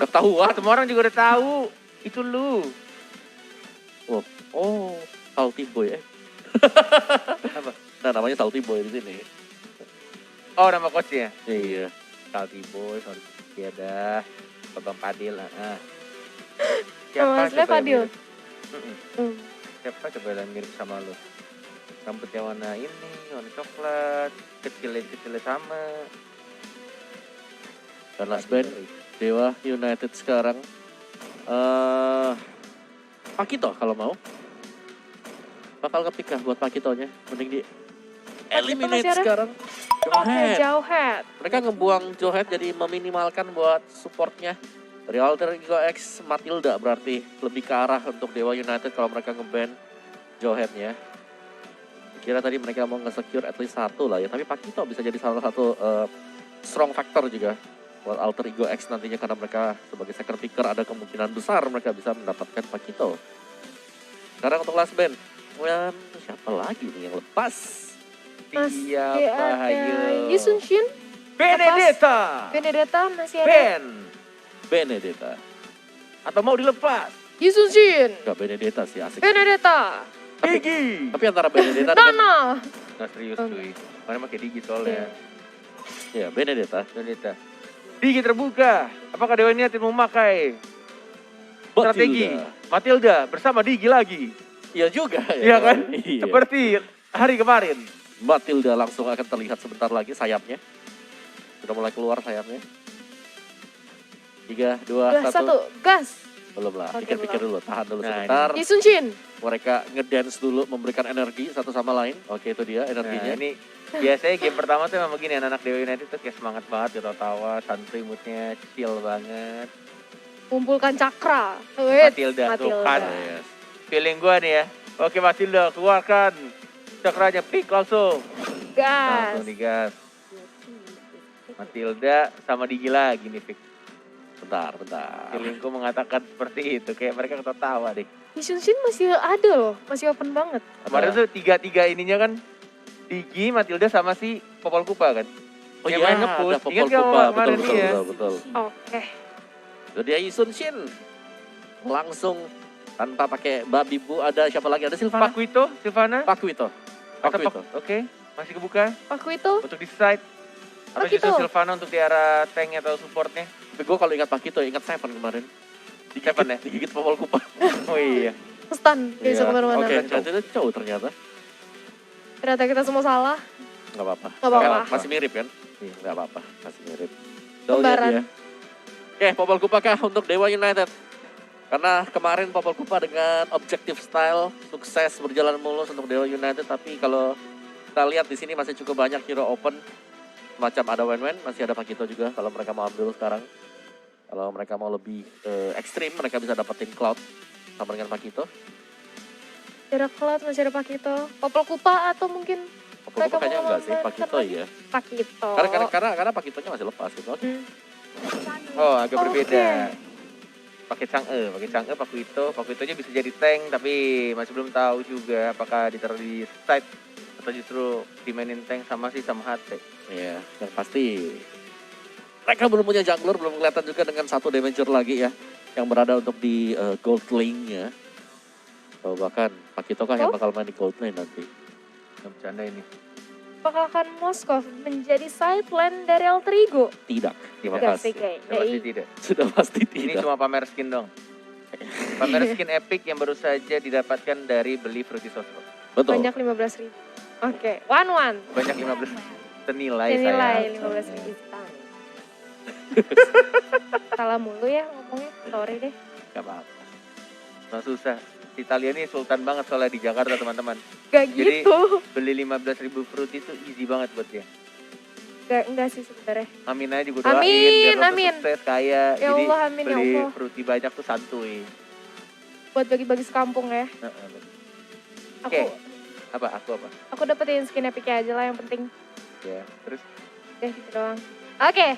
Ketahuan. Semua orang juga udah tahu. Itu lu. Oh, Salty Boy Apa? Nah, namanya Salty Boy di sini. Oh, nama coachnya? Iya. Salty Boy, Salty Boy ada. Bang Fadil. Nama aslinya coba yang Fadil? mirip? Siapa coba yang mirip sama lu? Rambutnya warna ini, warna coklat. Kecilnya sama. Dan last band, Dewa United sekarang. Pakito kalau mau. Bakal kepick kah buat Pakitonya? Mending di eliminate masih ada? sekarang. Oke, Jauhead. Mereka ngebuang Jauhead jadi meminimalkan buat supportnya. Dari Alter Ego X Matilda berarti lebih ke arah untuk Dewa United kalau mereka nge-ban Jauheadnya. Kira tadi mereka mau nge-secure at least satu lah ya. Tapi Pakito bisa jadi salah satu strong factor juga buat Alter Ego X nantinya. Karena mereka sebagai second picker ada kemungkinan besar mereka bisa mendapatkan Pakito. Sekarang untuk last band. Siapa lagi nih yang lepas? Siapa ayo? Yisun Shin, Benedetta. Benedetta masih ada. Ben. Benedetta. Atau mau dilepas? Yisun Shin, Gak Benedetta sih asik. Benedetta, Digi. Tapi antara Benedetta dengan... Nana. Nggak serius cuy. Mana pakai Digi soalnya. Ya Benedetta. Benedetta. Digi terbuka. Apakah Dewa United memakai strategi Matilda bersama Digi lagi? Iya juga. Iya kan? Iya. Seperti hari kemarin. Matilda langsung akan terlihat sebentar lagi sayapnya. Sudah mulai keluar sayapnya. 3, 2, 1. Gas. Belum lah, Oke, pikir-pikir dulu, tahan dulu Nah, sebentar. Yisun Shin. Mereka ngedance dulu, memberikan energi satu sama lain. Oke, itu dia energinya. Nah, ini biasanya game pertama tuh emang begini, anak-anak Dewa United tuh kayak semangat banget, ketawa-tawa, santuy, moodnya chill banget. Kumpulkan cakra. Wait, Matilda tuh Matilda. kan. Feeling gua nih ya. Oke Matilda, keluarkan cakranya, pick langsung. Gas. Langsung digas. Matilda sama Digi lagi nih, pick. Bentar. Feelingku mengatakan seperti itu, kayak mereka ketawa deh. Yisun Shin masih ada loh, masih open banget. Kemarin tuh tiga ininya kan, Digi, Matilda sama si Popol Kupa kan. Oh Yang iya, main nge-push. ada Ingat Popol nggak Kupa, kemarin betul, iya? betul. Oke. Itu dia Yisun Shin. Langsung tanpa pakai babi bu, ada siapa lagi? Ada Silvana. Pakuito, Silvana. Pakuito. Oke, masih kebuka Aku itu untuk di side. Atau Pakito. justru Silvana untuk di arah tank atau supportnya. Tapi gue kalau ingat Pakito, ingat Seven kemarin. Seven ya? Digigit Popol Kupa. Oh iya. stun, dia bisa Iya. kemana-mana. Oke, itu cowok ternyata. Ternyata kita semua salah. Nggak apa-apa. Nggak apa-apa. Masih mirip kan? Iya, nggak apa-apa. Masih mirip. Kembaran. Dia. Oke, Popol Kupa kah untuk Dewa United? Karena kemarin Popol Kupa dengan objective style sukses berjalan mulus untuk Dewa United, tapi kalau kita lihat di sini masih cukup banyak hero open, macam ada Wen-Wen, masih ada Pakito juga kalau mereka mau ambil sekarang. Kalau mereka mau lebih ekstrim, mereka bisa dapetin Cloud sama dengan Pakito. Ada Cloud, masih ada Pakito. Popol Kupa atau mungkin Popol Kupa kayaknya mau enggak sih, main Pakito lagi? iya. Pakito. Karena Pakitonya masih lepas gitu. Oke. Oh, agak Oke. berbeda. Pakai Chang'e, Pakuitonya bisa jadi tank, tapi masih belum tahu juga apakah ditaruh di side atau justru dimainin tank sama HT. Iya, yang pasti mereka belum punya jungler, belum kelihatan juga dengan satu damager lagi ya yang berada untuk di gold lane-nya. Atau bahkan Pakito kah yang bakal main di gold lane nanti. Nggak bercanda ini. Apakah akan Moskov menjadi side lane dari Alter Ego? Tidak, terima Enggak kasih. sih kayaknya. Sudah pasti tidak. Sudah pasti Ini tidak. cuma pamer skin dong. Pamer skin epic yang baru saja didapatkan dari beli Fruity Sosro. Betul. Banyak 15.000. Oke, 1-1. Banyak 15 senilai Nilai saya. 15.000 setang. Salah mulu ya ngomongnya, sorry deh. Gak apa-apa. Nah, susah. Italia ini sultan banget soalnya di Jakarta teman-teman. Gak Jadi, gitu. Beli 15.000 fruit itu easy banget buat dia. Enggak sih sebenarnya. Amin aja gue doain Amin, biar lo tuh amin. sukses kaya. Ya Jadi Allah, amin, ya beli Allah. fruity banyak tuh santuy. Buat bagi-bagi sekampung ya. Oke. Aku Apa? aku dapetin skin epic aja lah yang penting. Ya, terus Deh gitu doang. Oke.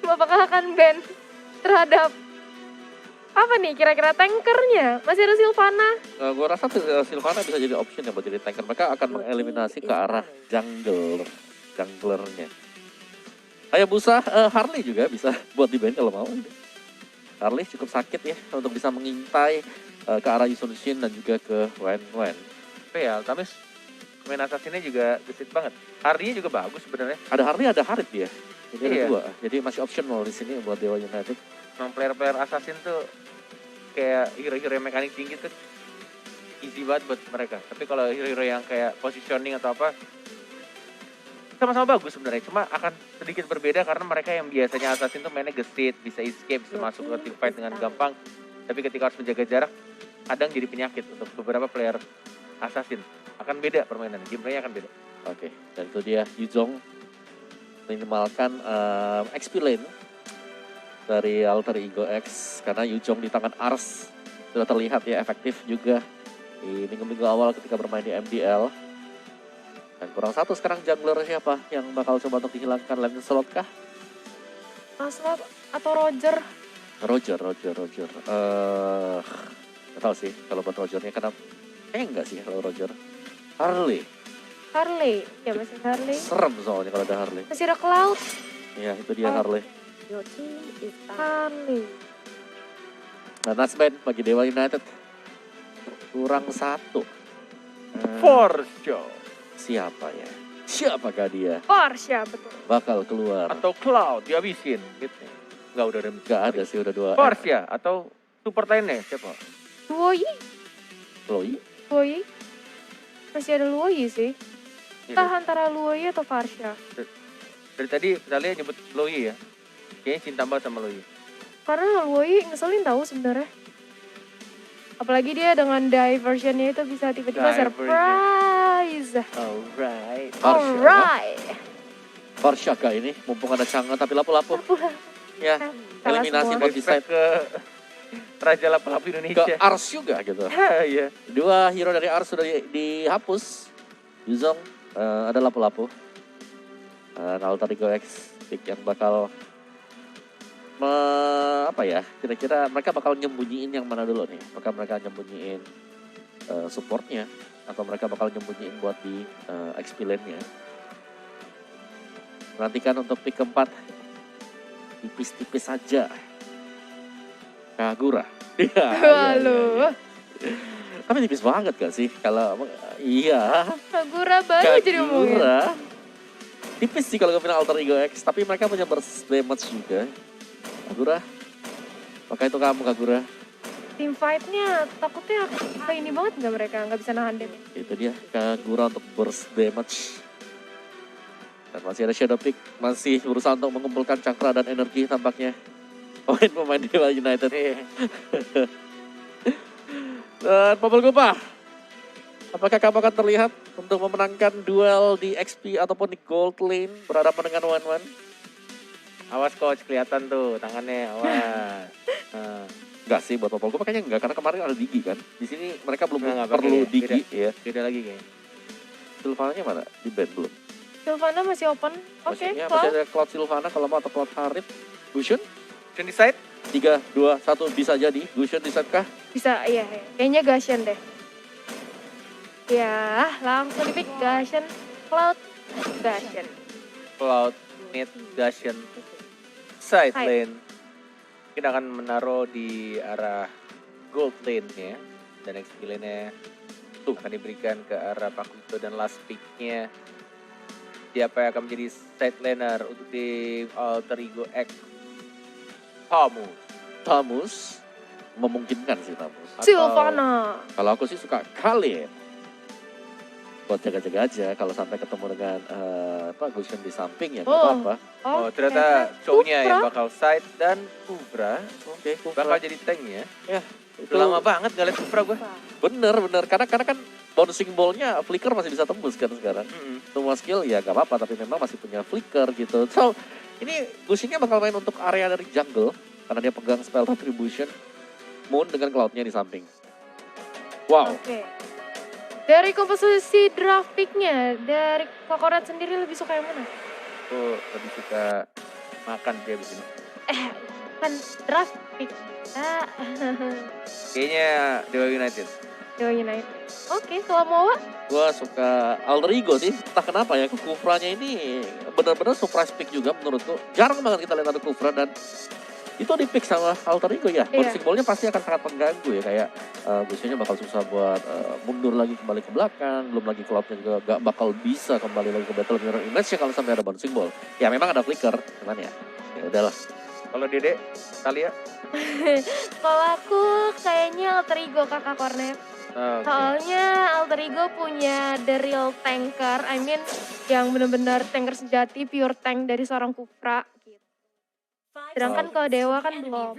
Apakah akan ban terhadap apa nih kira-kira tankernya? Masih ada Silvana. Gue rasa Silvana bisa jadi option ya buat jadi tanker. Mereka akan mengeliminasi ke arah junglernya. Hayabusa Harley juga bisa buat di ban kalau mau. Harley cukup sakit ya untuk bisa mengintai ke arah Yusun Shin dan juga ke Wen Wen. Tapi ya Altamis main assassinnya juga gesit banget. Hardy juga bagus sebenarnya. Ada Harley, ada Harit dia. Jadi ada Iya. dua. Jadi masih optional di sini buat Dewa United. Memang player-player assassin tuh kayak hero-hero yang mekanik tinggi tuh easy banget buat mereka. Tapi kalau hero-hero yang kayak positioning atau apa sama-sama bagus sebenarnya. Cuma akan sedikit berbeda karena mereka yang biasanya assassin tuh mainnya gesit, bisa escape, bisa masuk ke team fight dengan gampang. Tapi ketika harus menjaga jarak, kadang jadi penyakit untuk beberapa player assassin. Akan beda permainan, gameplaynya akan beda. Oke, dan itu dia Yuzong minimalkan XP lane dari Alter Ego X karena Yuzong di tangan Ars sudah terlihat ya efektif juga di minggu-minggu awal ketika bermain di MDL. Dan kurang satu sekarang jungler siapa yang bakal coba untuk dihilangkan? Lancelot kah? Lancelot atau Roger? Roger. Nggak tahu sih kalau buat Rogernya karena enggak sih kalau Roger. Harley, Ya masih Harley. serem soalnya kalau ada Harley. Masih ada Cloud. Ya itu dia Oh. Harley. Harley. Nah, Natsman bagi Dewa United kurang satu. Force Show Siapa ya? Siapakah dia Porsche, betul. bakal keluar? atau Cloud dihabisin gitu. Enggak udah ada. Gak ada sih udah dua. Force ya atau support lainnya siapa? Luoyi. Chloe? Masih ada Luoyi sih. Entah antara Luoyi atau Farsha. Dari tadi Zalia nyebut Loi ya. Kayaknya cinta banget sama Loi. Karena Luoyi ngeselin tahu sebenarnya. Apalagi dia dengan diversionnya itu bisa tiba-tiba Diversion. surprise. Alright. Farsha. Alright. Farsha kah ini? Mumpung ada Chang'e tapi lapu-lapu. Ya, Salah eliminasi semua. buat Decide Respect ke Raja Lapu-Lapu ke Indonesia. Ars juga gitu. Iya. Dua hero dari Ars sudah dihapus. Yuzong ada lapu-lapu. Dan Alter Ego X pick yang bakal apa ya? Kira-kira mereka bakal nyembunyiin yang mana dulu nih? Apakah mereka nyembunyiin supportnya atau mereka bakal nyembunyiin buat di XP lane-nya? Nantikan untuk pick keempat. Tipis-tipis saja. Kagura. Iya. Waduh. Tapi tipis banget gak sih? Kalau iya. Kagura baru jadi ngomongin. Kagura. Tipis sih kalau ke final Alter Ego X. Tapi mereka punya burst damage juga. Kagura. Maka itu kamu Kagura. Team fight-nya takutnya kayak ini banget nggak mereka? Nggak bisa nahan damage. Itu dia Kagura untuk burst damage. Dan masih ada Shadow Pick. Masih berusaha untuk mengumpulkan cakra dan energi tampaknya. Pemain Dewa United. Dan Pabel Gupa. Apakah kamu akan terlihat untuk memenangkan duel di XP ataupun di Gold Lane berhadapan dengan Wan-Wan? Awas coach, kelihatan tuh tangannya, awas. Nah, Enggak sih buat Pabel Gupa kayaknya enggak karena kemarin ada Digi kan. Di sini mereka belum Nggak perlu pakai, Digi ya. beda lagi kayaknya. Sylvana mana? Di band belum. Sylvana masih open. Oke, Maksudnya Cloud. masih ada Cloud Sylvana kalau mau atau Cloud Harit. Gusion? Can decide? 3, 2, 1 bisa jadi. Gusion di set kah? Bisa, iya. Kayaknya Gashen deh. Ya, langsung di pick Gashen. Cloud. Gashen. Cloud, mid, Gashen, side Side. lane. Mungkin akan menaruh di arah gold lane-nya. Dan XP lane-nya tuh akan diberikan ke arah Pakuto dan last pick-nya. Siapa yang akan menjadi side laner untuk tim Alter Ego X? Tamus. Memungkinkan sih Tamus. Atau- Sylvana. Kalau aku sih suka Khalid. Buat jaga-jaga aja kalau sampai ketemu dengan Gusion di samping ya nggak Oh. apa-apa. Oh, ternyata cowoknya Kufra. yang bakal side dan Kufra Oke, bakal jadi tanknya. itu Udah lama banget gak liat Kufra gue. bener. Karena kan bouncing ball-nya flicker masih bisa tembus kan sekarang. Semua skill ya gak apa-apa tapi memang masih punya flicker gitu. So ini Gusionnya bakal main untuk area dari jungle karena dia pegang spell retribution. Moon dengan cloud-nya di samping. Wow. Oke. Dari komposisi draft pick-nya, dari Kokoret sendiri lebih suka yang mana? Aku lebih suka makan dia abis ini. Kan draft pick. Kayaknya Dewa United. Dewa United. Oke, kalau mau Gua suka Alter Ego sih, entah kenapa ya, Kufranya ini benar-benar surprise pick juga menurutku. Jarang banget kita lihat ada Kufra dan Itu di pick sama Alter Ego ya. Iya. Bouncing ball-nya pasti akan sangat mengganggu ya. Kayak biasanya bakal susah buat mundur lagi kembali ke belakang. Belum lagi Cloud-nya juga gak bakal bisa kembali lagi ke Battle Mirror Image ya kalau sampai ada bouncing ball. Ya memang ada flicker, cuman ya udahlah. Kalau Dede, Talia? Kalau aku kayaknya Alter Ego kakak Cornet. Oke. Soalnya Alter Ego punya the real tanker, I mean yang benar-benar tanker sejati, pure tank dari seorang Kufra. Gitu. Sedangkan kalau Dewa kan belum.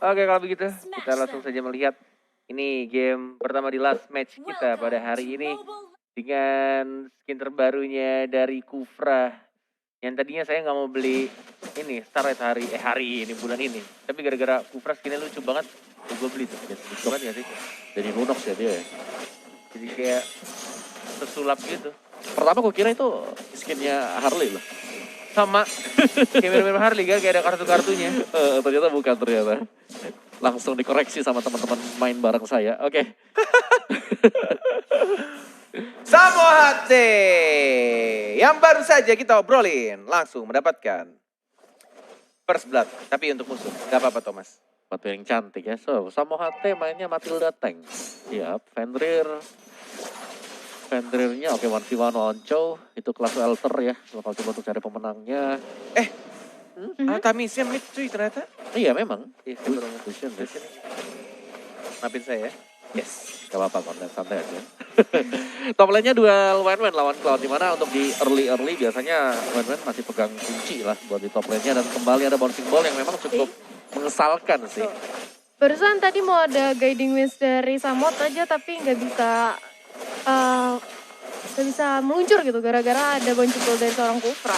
Oke, kalau begitu kita langsung saja melihat ini game pertama di last match kita pada hari ini dengan skin terbarunya dari Kufra. Yang tadinya saya nggak mau beli ini Starlight hari ini bulan ini, tapi gara-gara Kufra skinnya lucu banget, gue beli tuh. Lucu banget gak sih? Jadi Lunox ya dia ya. Jadi kayak tersulap gitu. Pertama gue kira itu skinnya Harley loh. Sama kayak mirip-mirip Harley kan, kayak ada kartu-kartunya. Ternyata bukan ternyata. Langsung dikoreksi sama teman-teman main bareng saya. Oke. Samohate yang baru saja kita obrolin langsung mendapatkan first blood, tapi untuk musuh. Gak apa-apa Thomas. Batu yang cantik ya. So, Samohate mainnya Matilda Tank. Siap. Fenrirnya oke 1v1 Oncho. Itu kelas Welter ya. Bakal coba untuk cari pemenangnya. Tamisnya mid cuy ternyata. Iya memang. Iya, Wih, baru Vision, ya. maafin saya ya. Yes. Gak apa-apa konten santai aja. Top lane-nya duel Wen lawan Cloud. Dimana untuk di early biasanya Wen masih pegang kunci lah buat di top lane-nya. Dan kembali ada bouncing ball yang memang cukup mengesalkan sih. Barusan tadi mau ada guiding winds dari Samot aja tapi nggak bisa meluncur gitu gara-gara ada bouncing ball dari seorang Kufra.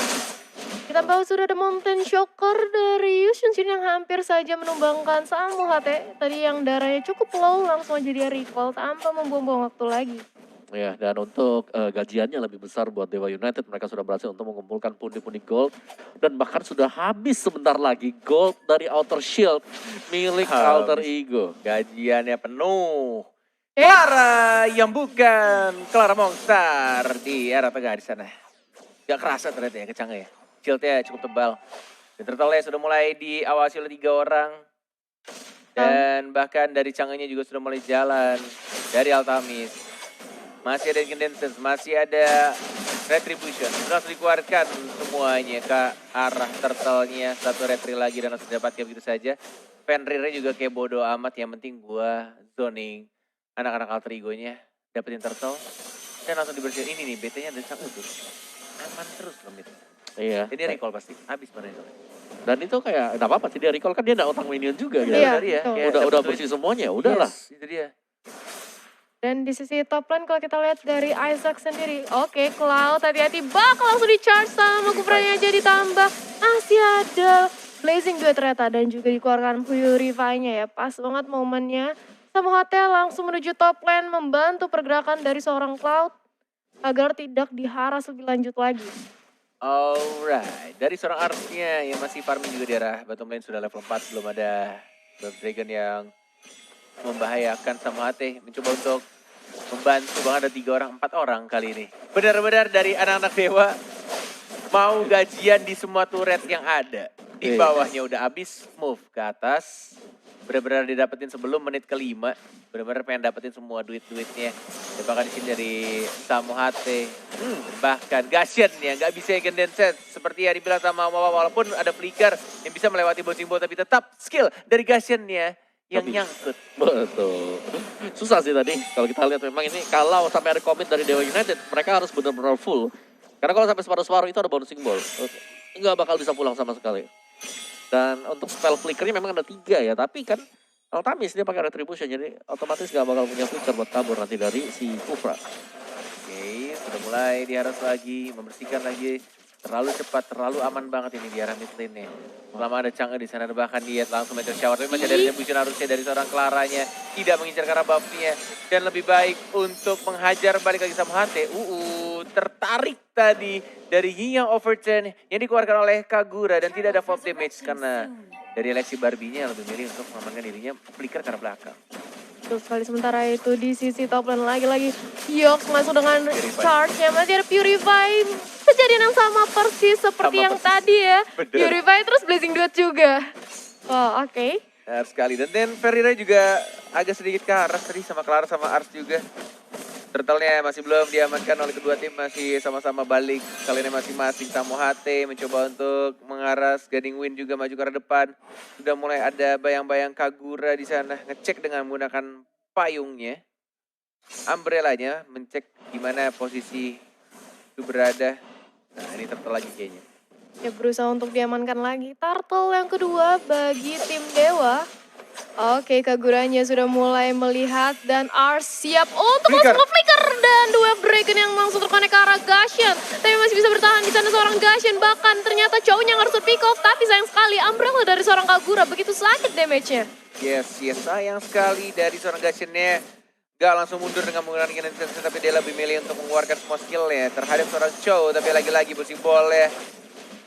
Kita bahwa sudah ada Mountain Shocker dari Yushin yang hampir saja menumbangkan Samohate. Tadi yang darahnya cukup low langsung aja dia recall tanpa membuang-buang waktu lagi. Ya, dan untuk gajiannya lebih besar buat Dewa United. Mereka sudah berhasil untuk mengumpulkan pundi-pundi gold. Dan bahkan sudah habis sebentar lagi gold dari Outer Shield milik Alter Ego. Gajiannya penuh. Clara yang bukan Clara Monster di arah tengah di sana. Gak kerasa ternyata ya kecangnya ya. Shieldnya cukup tebal. Dan turtle-nya sudah mulai diawasi oleh 3 orang. Dan bahkan dari Chang'e-nya juga sudah mulai jalan. Dari Altamis. Masih ada Incantations, masih ada Retribution. Sudah langsung dikeluarkan semuanya ke arah turtle-nya. Satu retri lagi dan langsung didapatkan begitu saja. Fenrirnya juga kayak bodo amat. Yang penting gua zoning anak-anak Alter Ego-nya. Dapetin turtle. Dan langsung dibersihin. Ini nih, BT-nya dari Chang'e tuh. Aman terus loh mid. Iya. Jadi dia recall pasti, habis mana itu. Dan itu kayak, enggak apa-apa sih dia recall kan dia enggak utang minion juga gitu. Iya, Dari ya, betul. kayak Udah dapet bersih semuanya, udahlah. Yes, itu dia. Dan di sisi top lane kalau kita lihat dari Isaac sendiri. Oke, Cloud hati-hati bakal langsung di-charge sama Kufranya aja ditambah. Masih ada Blazing Duet ternyata dan juga dikeluarkan Purify-nya ya. Pas banget momennya. Samohate langsung menuju top lane membantu pergerakan dari seorang Cloud agar tidak diharas lebih lanjut lagi. Alright, dari seorang Arts-nya yang masih farming juga di arah bottom lane sudah level 4. Belum ada Blood Dragon yang membahayakan Samohate. Mencoba untuk membantu, bahkan ada 3 orang, 4 orang kali ini. Benar-benar dari anak-anak Dewa mau gajian di semua turret yang ada. Di bawahnya udah habis, move ke atas. Benar-benar didapetin sebelum menit ke-5. Benar-benar pengen dapetin semua duit-duitnya. Dan bahkan di sini dari Samohate. Bahkan Gashen ya nggak bisa Incantation. Seperti yang dibilang sama Wawa, walaupun ada flicker yang bisa melewati bouncing ball. Tapi tetap skill dari Gashennya yang nyangkut. Betul. Susah sih tadi kalau kita lihat memang ini kalau sampai ada komit dari Dewa United mereka harus benar-benar full. Karena kalau sampai separuh-separuh itu ada bouncing ball. Nggak bakal bisa pulang sama sekali. Dan untuk spell flickernya memang ada 3 ya. Tapi kan Altamis dia pakai Retribution. Jadi otomatis nggak bakal punya flicker buat kabur nanti dari si Kufra. Oke, sudah mulai diharus lagi, membersihkan lagi. Terlalu cepat, terlalu aman banget ini di arah mid lane-nya. Selama ada Chang'e di sana, bahkan dia langsung meter shower. Tapi masih ada retribution harusnya dari seorang Claranya. Tidak mengincar karena buff-nya. Dan lebih baik untuk menghajar balik lagi Samohate. Tertarik tadi dari Yin yang overturn yang dikeluarkan oleh Kagura. Dan tidak ada fall damage karena dari Lexi Barbie-nya lebih milih untuk mengamankan dirinya flicker karena belakang. Betul sekali, sementara itu di sisi top lane lagi-lagi Yox masuk dengan charge-nya, masih ada Purify. Kejadian yang sama persis seperti Sama yang persis. tadi ya. Bener. Purify terus Blazing Duet juga. Oh, oke. Benar sekali. Dan Ferreira juga agak sedikit karas tadi sama Clara sama Ars juga. Turtle-nya masih belum diamankan oleh kedua tim, masih sama-sama balik. Kali ini masing-masing. Samo HT mencoba untuk mengaras, Gading Win juga maju ke arah depan. Sudah mulai ada bayang-bayang Kagura di sana, ngecek dengan menggunakan payungnya. Umbrella-nya mencek di mana posisi itu berada. Nah, ini Turtle lagi kayaknya. Ya berusaha untuk diamankan lagi. Turtle yang kedua bagi tim Dewa. Oke, Kaguranya sudah mulai melihat dan Ars siap untuk Flicker. langsung nge-flicker. Dan dua Dragon yang langsung terkonek ke arah Gashen. Tapi masih bisa bertahan di sana seorang Gashen. Bahkan ternyata cowoknya harus pick off. Tapi sayang sekali Umbrella dari seorang Kagura begitu sakit damage-nya. Yes, sayang sekali dari seorang Gashen-nya. Gak langsung mundur dengan menggunakan Genesis, tapi dia lebih milih untuk mengeluarkan semua skillnya terhadap seorang Chow. Tapi lagi-lagi boleh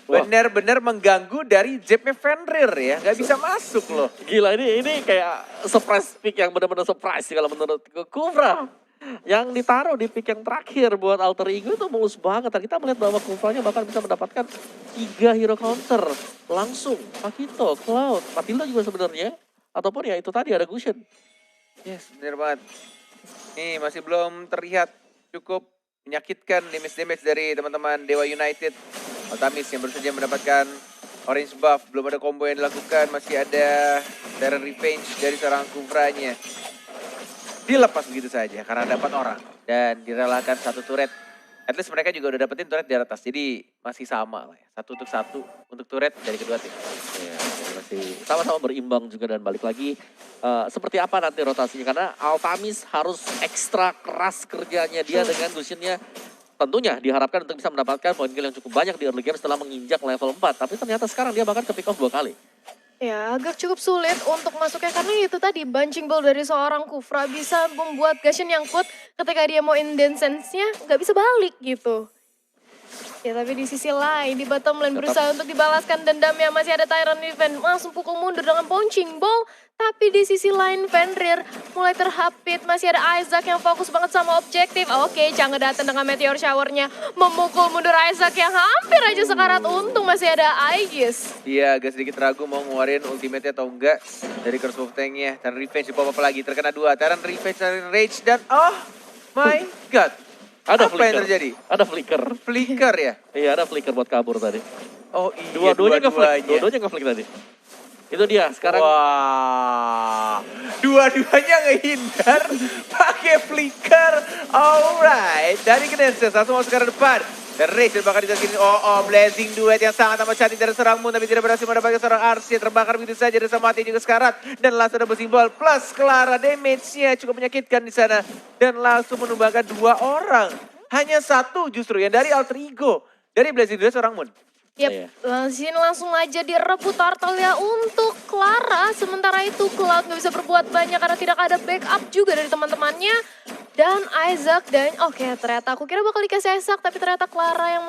benar-benar mengganggu dari Jepnya Fenrir ya. Gak bisa masuk loh. Gila ini kayak surprise pick yang benar-benar surprise sih kalau menurut Kufra. Yang ditaruh di pick yang terakhir buat Alter Ego itu mulus banget. Dan kita melihat bahwa Kufranya bahkan bisa mendapatkan 3 hero counter langsung. Pakito, Cloud, Matilda juga sebenarnya. Ataupun ya itu tadi ada Gusion. Yes, benar banget. Nih masih belum terlihat cukup menyakitkan damage dari teman-teman Dewa United. Altamis yang baru saja mendapatkan orange buff. Belum ada combo yang dilakukan. Masih ada Terran Revenge dari seorang Kufranya. Dilepas begitu saja karena dapat orang. Dan direlakan satu turret. At least mereka juga udah dapetin turret di atas. Jadi masih sama lah ya. 1-1 untuk turret dari kedua tim. Ya, masih sama-sama berimbang juga dan balik lagi. Seperti apa nanti rotasinya. Karena Altamis harus ekstra keras kerjanya dia dengan Gusionnya. Tentunya diharapkan untuk bisa mendapatkan poin kill yang cukup banyak di early game setelah menginjak level 4. Tapi ternyata sekarang dia bahkan ke pick off 2 kali. Ya, agak cukup sulit untuk masuknya karena itu tadi bunching ball dari seorang Kufra bisa membuat Gashen nyangkut ketika dia mau in sense-nya nggak bisa balik gitu. Ya tapi di sisi lain di bottom lane berusaha untuk dibalaskan dendamnya, masih ada Tyrant Event langsung pukul mundur dengan punching ball. Tapi di sisi lain Fenrir mulai terhapit, masih ada Isaac yang fokus banget sama objektif. Oke, Chang'e datang dengan meteor shower-nya memukul mundur Isaac yang hampir aja sekarat, untung masih ada Aegis. Iya, agak sedikit ragu mau ngeluarin ultimate atau enggak dari Curse of Tank-nya. Terran Revenge di apa lagi, terkena 2. Terran Revenge, Terran Rage, dan oh my god. Ada Apa yang terjadi? Ada flicker. Flicker ya? Iya ada flicker buat kabur tadi. Oh iya, Dua-duanya nge-flick tadi. Itu dia sekarang. Wah, dua-duanya ngehindar pakai flicker. Alright, dari Genesis langsung masuk ke depan. Dan Rachel bakal dikasih blazing duet yang sangat amat cantik dari seorang Moon, tapi tidak berhasil mendapatkan seorang Arsia, terbakar begitu saja dan sama mati juga sekarat. Dan langsung ada bersimbol plus Clara, damage-nya cukup menyakitkan di sana dan langsung menumbangkan 2 orang. Hanya 1 justru yang dari Alter Ego, dari blazing duet seorang Moon. Yap, langsung aja direbut Turtle ya untuk Clara. Sementara itu Cloud nggak bisa berbuat banyak karena tidak ada backup juga dari teman-temannya. Dan Isaac dan ternyata aku kira bakal dikasih Isaac, tapi ternyata Clara yang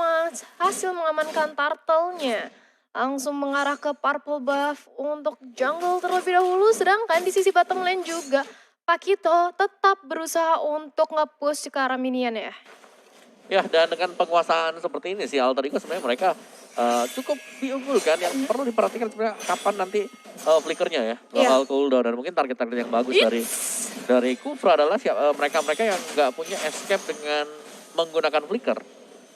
hasil mengamankan Turtle-nya. Langsung mengarah ke purple buff untuk jungle terlebih dahulu. Sedangkan di sisi bottom lane juga Pakito tetap berusaha untuk nge-push ke arah minion ya. Ya dan dengan penguasaan seperti ini sih Alter Ego sebenarnya mereka cukup diunggulkan. Yang perlu diperhatikan sebenarnya kapan nanti flickernya ya. Bakal cooldown dan mungkin target-target yang bagus dari Kufra adalah mereka-mereka yang nggak punya escape dengan menggunakan flicker.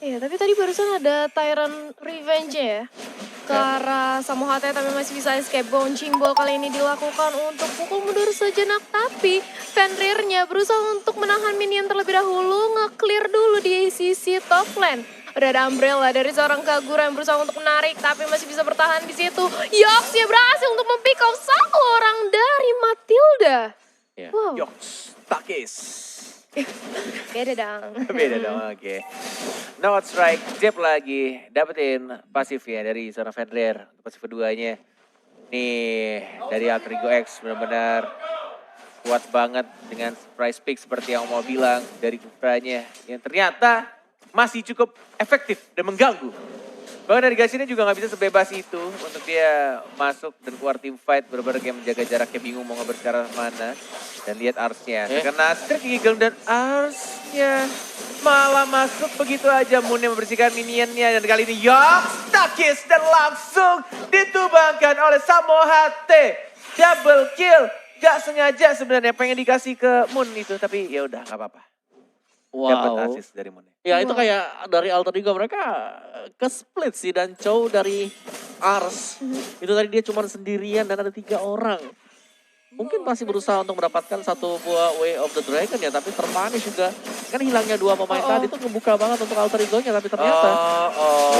Iya, tapi tadi barusan ada Tyrant Revenge ya. Ke arah Samohate tapi masih bisa escape. Bouncing ball kali ini dilakukan untuk pukul mundur sejenak. Tapi Fenrirnya berusaha untuk menahan minion terlebih dahulu. Nge-clear dulu di sisi top lane. Udah ada Umbrella dari seorang Kagura yang berusaha untuk menarik. Tapi masih bisa bertahan di situ. Yox ya berhasil untuk mempick off 1 orang dari Matilda. Yeah. Wow. Yox, Takis. Beda dong. Beda dong, oke. No strike, Jeb lagi dapetin pasifnya dari seorang Fenrir. Pasif keduanya. Nih, dari Alter Ego X benar-benar kuat banget dengan surprise pick seperti yang mau bilang dari Kufranya. Yang ternyata masih cukup efektif dan mengganggu. Bahkan dari Gashinnya juga gak bisa sebebas itu untuk dia masuk dan keluar tim fight. Bener-bener kayak menjaga jaraknya, bingung mau ngeber ke arah mana. Dan lihat Arsnya, terkena strike giggle dan Arsnya malah masuk begitu aja. Moon yang membersihkan minionnya dan kali ini takis dan langsung ditumbangkan oleh Samohate. Double kill. Gak sengaja sebenarnya pengen dikasih ke Moon itu, tapi ya udah nggak apa-apa. Dapat Wow. assist dari Moon. Ya itu Wow. kayak dari Alter Ego mereka ke split sih, dan Chow dari Ars. Itu tadi dia cuma sendirian dan ada 3 orang. Mungkin masih berusaha untuk mendapatkan satu buah Way of the Dragon ya, tapi terpunish juga. Kan hilangnya 2 pemain tadi itu ngebuka banget untuk Alter Ego-nya, tapi ternyata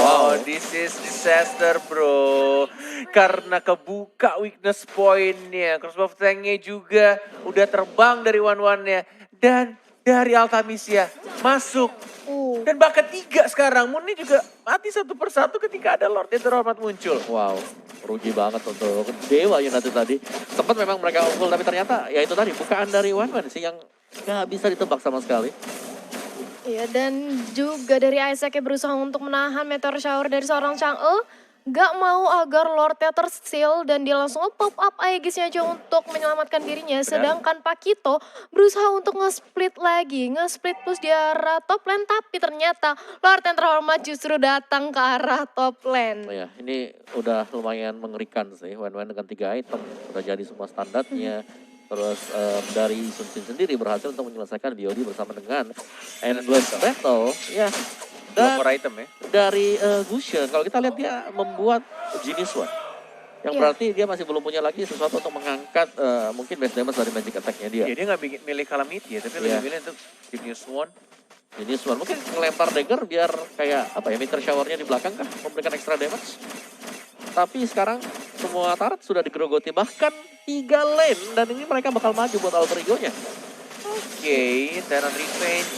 Wow, this is disaster bro. Karena kebuka weakness point-nya. Crossbow tank-nya juga udah terbang dari one-one-nya. Dan dari Altamisia masuk. Dan bahkan 3 sekarang. Moon ini juga mati satu persatu ketika ada Lord yang terhormat muncul. wow, rugi banget untuk Dewa United tadi. Sempat memang mereka unggul, tapi ternyata ya itu tadi bukaan dari One Man sih yang gak bisa ditebak sama sekali. Iya, dan juga dari Isaac yang berusaha untuk menahan meteor shower dari seorang Chang'e. Gak mau agar Lordnya terseal dan dia langsung pop up Aegisnya aja untuk menyelamatkan dirinya. Sedangkan Pakito berusaha untuk nge-split lagi, nge-split push di arah top lane. Tapi ternyata Lord yang terhormat justru datang ke arah top Oh lane. ya, ini udah lumayan mengerikan sih. One dengan 3 item udah jadi semua standarnya. Terus dari Sun Jin sendiri berhasil untuk menyelesaikan BOD bersama dengan Endless Battle. Ya, dan Dua item ya. dari Gusion, kalau kita lihat dia membuat Genius One. Yang Iya. berarti dia masih belum punya lagi sesuatu untuk mengangkat mungkin base damage dari magic attack-nya dia. Ya dia nggak bikin milih Calamity ya, tapi Iya. lebih milih untuk Genius One. Genius One mungkin ngelempar dagger biar kayak apa ya, meter shower-nya di belakang kah, memberikan extra damage. Tapi sekarang semua turret sudah digerogoti, bahkan 3 lane, dan ini mereka bakal maju buat Alter Ego-nya. Oke, Terran Revenge.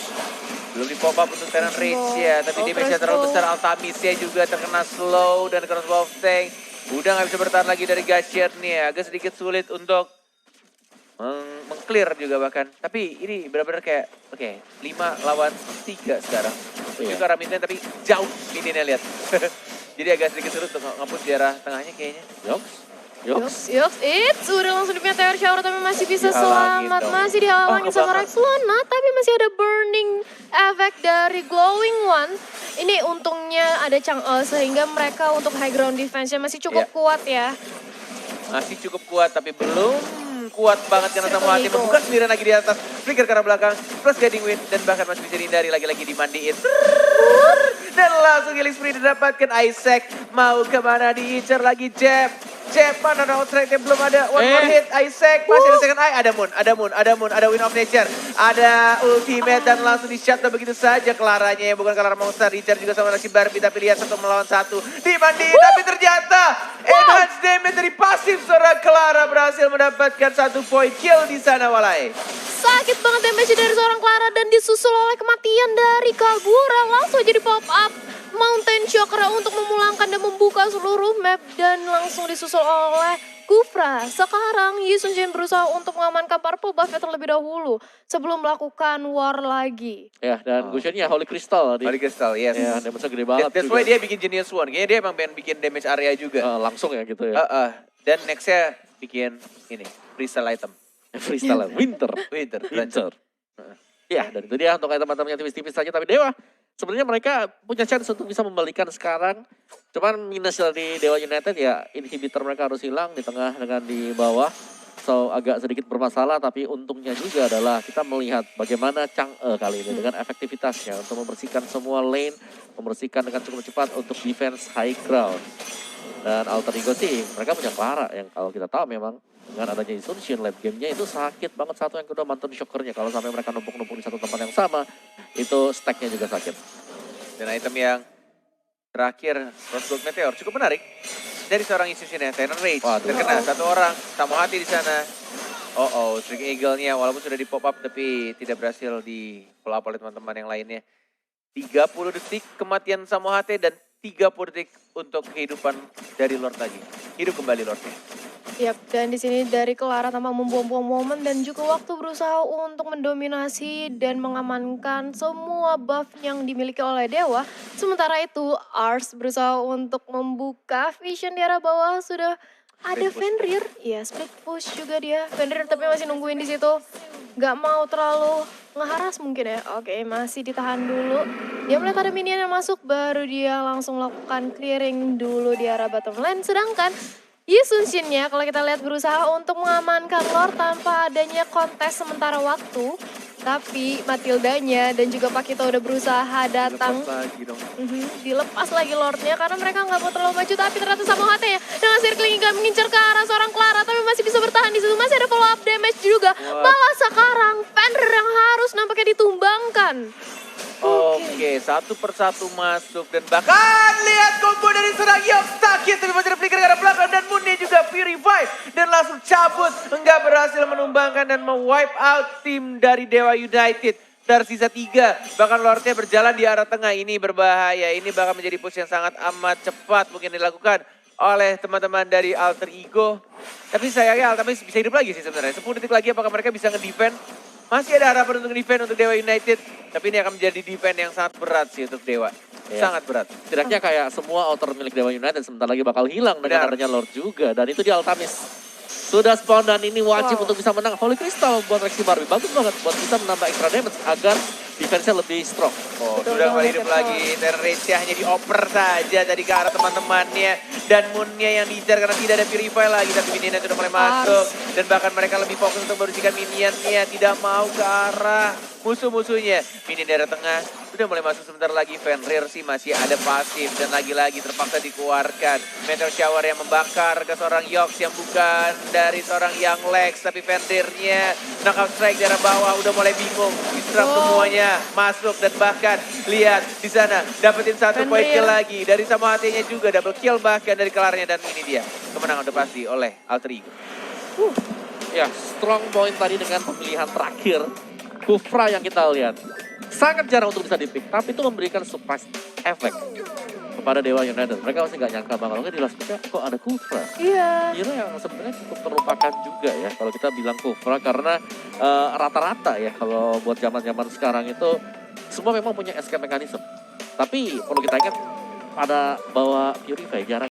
Belum di pop up untuk Terran Rage ya, tapi Oh, damage-nya terlalu besar. Altamisia juga terkena slow dan crossbow tank. Udah nggak bisa bertahan lagi dari Gacher nih, agak sedikit sulit untuk meng-clear juga bahkan. Tapi ini benar-benar kayak, oke, 5 lawan 3 sekarang. Menuju Iya. ke arah midlane tapi jauh mininya lihat. Jadi agak sedikit sulit untuk nge-push di arah tengahnya kayaknya. Yoks. It's udah langsung di meteor shower tapi masih bisa Dihalangin selamat. dong. Masih dihalangin Oh, sama kebakar. Rex Luna, tapi masih ada burning effect dari Glowing One. Ini untungnya ada Chang'e sehingga mereka untuk high ground defense-nya masih cukup Iya. kuat ya. Masih cukup kuat tapi belum kuat banget karena sama hati Ego. membuka sendirian lagi di atas. Flicker ke arah belakang plus guiding wind dan bahkan masih bisa dihindari lagi-lagi dimandiin. Dan langsung healing spree didapatkan Isaac. Mau kemana diincar lagi Jeb. Jeb mana outright-nya belum ada. One more hit Isaac. Masih ada second eye. Ada Wind of Nature. Ada ultimate dan langsung di shutdown begitu saja. Claranya yang bukan Clara Monster. Richard juga sama si Barbie tapi lihat 1 melawan 1. Dimandiin tapi ternyata enhanced damage dari pasif seorang Clara berhasil mendapatkan 1 point kill di sana Walai. Sakit banget damage dari seorang Clara dan disusul oleh kematian dari Kagura. Langsung jadi pop up Mountain Chakra untuk memulangkan dan membuka seluruh map dan langsung disusul oleh Kufra. Sekarang Yi Sun Jin berusaha untuk mengamankan purple buff-nya terlebih dahulu sebelum melakukan war lagi. Ya, dan Gusion-nya Holy Crystal tadi. Holy Crystal, yes. Ya, damage-nya gede banget That's juga. why dia bikin Genius One. Kayaknya dia emang pengen bikin damage area juga. Langsung ya gitu ya. Dan nextnya bikin ini, crystal item. Freestyle Winter. Winter. Winter. Ya, dan itu dia untuk teman-temannya tipis-tipis saja. Tapi Dewa, sebenarnya mereka punya chance untuk bisa membalikan sekarang. Cuman minus dari Dewa United ya, inhibitor mereka harus hilang di tengah dengan di bawah. So agak sedikit bermasalah, tapi untungnya juga adalah kita melihat bagaimana Chang'e kali ini dengan efektivitasnya untuk membersihkan semua lane, membersihkan dengan cukup cepat untuk defense high ground. Dan Alter Ego sih, mereka punya Clara yang kalau kita tahu memang dengan adanya Sun Shin late game-nya itu sakit banget. Satu, yang kedua mantan shockernya. Kalau sampai mereka numpuk-numpuk di satu tempat yang sama, itu stack-nya juga sakit. Dan item yang terakhir, Rose Gold Meteor, cukup menarik. Dari seorang institusinya, Tenor Rage. Waduh. Terkena satu orang, Samohati di sana. String Eagle-nya walaupun sudah di pop up tapi tidak berhasil di follow up oleh teman-teman yang lainnya. 30 detik kematian Samohati dan 30 detik untuk kehidupan dari Lord lagi. Hidup kembali Lordnya. Yap, dan di sini dari Clara tampak membuang-buang momen dan juga waktu berusaha untuk mendominasi dan mengamankan semua buff yang dimiliki oleh Dewa. Sementara itu, Ars berusaha untuk membuka vision di arah bawah. Sudah ada Split push. Fenrir, iya split push juga dia. Fenrir tapi masih nungguin di situ. nggak mau terlalu ngeharas mungkin ya. Oke, masih ditahan dulu. Dia melihat ada minion yang masuk, baru dia langsung lakukan clearing dulu di arah bottom lane. Sedangkan Yi Sun-shin-nya kalau kita lihat berusaha untuk mengamankan lore tanpa adanya kontes sementara waktu. Tapi Matildanya dan juga Pakito udah berusaha datang. Lepas lagi dong. Dilepas lagi Lordnya karena mereka nggak mau terlalu maju, tapi ternyata sama HT ya dengan circling hingga mengincar ke arah seorang Clara, tapi masih bisa bertahan di situ, masih ada follow up damage juga. Malah sekarang Fenrir yang harus nampaknya ditumbangkan. Oke, satu persatu masuk dan bahkan lihat combo dari serang Yogstakis, tapi masih ada flicker ke arah belakang dan Moonnya juga purify dan langsung cabut, enggak berhasil menumbangkan dan mewipe out tim dari Dewa United. Tersisa 3, bahkan Lordnya berjalan di arah tengah, ini berbahaya, ini bakal menjadi push yang sangat amat cepat mungkin dilakukan oleh teman-teman dari Alter Ego. Tapi sayangnya Altamis bisa hidup lagi sih sebenarnya, 10 detik lagi apakah mereka bisa nge-defend? Masih ada harapan untuk defend untuk Dewa United, tapi ini akan menjadi defend yang sangat berat sih untuk Dewa. Sangat berat. Setidaknya kayak semua outer milik Dewa United sebentar lagi bakal hilang dengan adanya Lord juga. Dan itu di Altamis. Sudah spawn dan ini wajib untuk bisa menang. Holy Crystal buat Rexy Barbie. Bagus banget buat bisa menambah extra damage agar defense-nya lebih strong. Sudah kembali hidup lagi. Terrence hanya dioper saja tadi ke arah teman-temannya. Dan Moonnya yang dijar karena tidak ada purify lagi. Tapi minionnya sudah mulai masuk. Dan bahkan mereka lebih fokus untuk membersihkan minionnya. Tidak mau ke arah musuh-musuhnya. Minion daerah tengah sudah mulai masuk sebentar lagi. Fenrir sih masih ada pasif. Dan lagi-lagi terpaksa dikeluarkan. Meteor Shower yang membakar ke seorang Yox yang bukan dari seorang Young Lex. Tapi Fenrirnya knockout strike daerah bawah udah mulai bingung. Diserap semuanya masuk dan bahkan lihat di sana dapetin satu poin kill lagi. Dari sama hatinya juga double kill bahkan dari kelarnya dan ini dia. Kemenangan udah pasti oleh Alter Ego. Ya, strong point tadi dengan pemilihan terakhir. Kufra yang kita lihat. Sangat jarang untuk bisa dipick, tapi itu memberikan surprise effect kepada Dewa United. Mereka masih nggak nyangka bakal di last pick kok ada Kufra. Iya. Hero yang sebenarnya cukup terlupakan juga ya kalau kita bilang Kufra karena rata-rata ya kalau buat zaman-zaman sekarang itu semua memang punya escape mechanism. Tapi perlu kita ingat pada bawa Purify jarang